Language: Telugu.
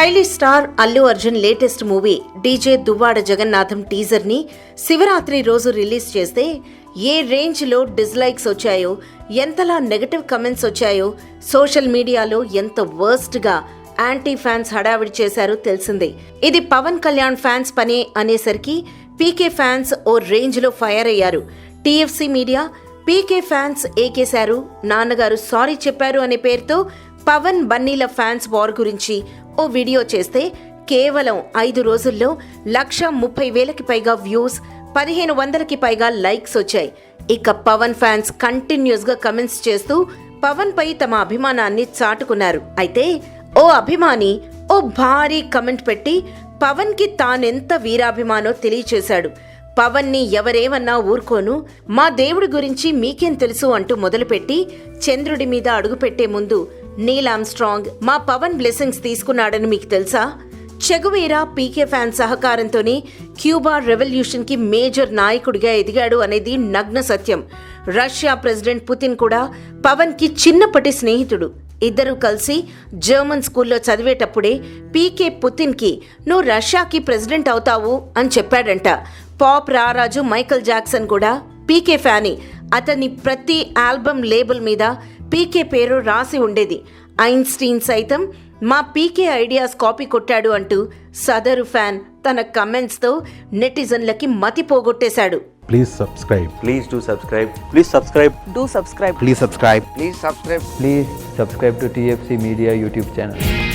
Stylish star Allu Arjun latest movie DJ Duvvada Jagannatham teaser ని శివరాత్రి రోజు రిలీజ్ చేస్తే ఏ రేంజ్ లో డిస్లైక్స్ వచ్చాయో, ఎంతలా నెగటివ్ కమెంట్స్ వచ్చాయో, సోషల్ మీడియాలో ఎంత వర్స్ట్ గా యాంటీ ఫ్యాన్స్ హడావిడి చేశారో తెలిసిందే. ఇది పవన్ కళ్యాణ్ ఫ్యాన్స్ పనే అనేసరికి పీకే ఫ్యాన్స్ ఓ రేంజ్ లో ఫైర్ అయ్యారు. టీఎఫ్సీ మీడియా పీకే ఫ్యాన్స్ ఏకేశారు, నాన్నగారు సారీ చెప్పారు అనే పేరుతో పవన్ బన్నీల ఫ్యాన్స్ వార్ గురించి ఓ వీడియో చేస్తే కేవలం 5 రోజుల్లో 130,000కి పైగా వ్యూస్, 1,500కి పైగా లైక్స్ వచ్చాయి. ఇక పవన్ ఫ్యాన్స్ కంటిన్యూస్ గా కమెంట్స్ చేస్తూ పవన్ పై తమ అభిమానాన్ని చాటుకున్నారు. అయితే ఓ అభిమాని ఓ భారీ కమెంట్ పెట్టి పవన్ కి తానెంత వీరాభిమానో తెలియచేశాడు. పవన్ ని ఎవరేమన్నా ఊరుకోను, మా దేవుడి గురించి మీకేం తెలుసు అంటూ మొదలుపెట్టి చంద్రుడి మీద అడుగుపెట్టే ముందు నీల్ ఆర్మ్స్ట్రాంగ్ మా పవన్ బ్లెస్సింగ్స్ తీసుకున్నాడని మీకు తెలుసా? చెగువీరా పీకే ఫ్యాన్ సహకారంతోనే క్యూబా రెవల్యూషన్ కి మేజర్ నాయకుడిగా ఎదిగాడు అనేది నగ్న సత్యం. రష్యా ప్రెసిడెంట్ పుతిన్ కూడా పవన్ కి చిన్నప్పటి స్నేహితుడు. ఇద్దరూ కలిసి జర్మన్ స్కూల్లో చదివేటప్పుడే పీకే పుతిన్ కి నువ్వు రష్యాకి ప్రెసిడెంట్ అవుతావు అని చెప్పాడంట. పాప్ రారాజు మైకల్ జాక్సన్ కూడా పీకే ఫ్యాని. అతని ప్రతి ఆల్బమ్ లేబుల్ మీద పీకే పేరు రాసి ఉండేది. ఐన్స్టీన్ సైతం మా పీకే ఐడియాస్ కాపీ కొట్టాడు అంటూ సదరు ఫ్యాన్ తన కమెంట్స్ తో నెటిజన్లకి మతి పోగొట్టేశాడు. Please subscribe. Please do subscribe. Please subscribe. Do subscribe. Please subscribe. Please subscribe. Please subscribe to TFC Media YouTube channel.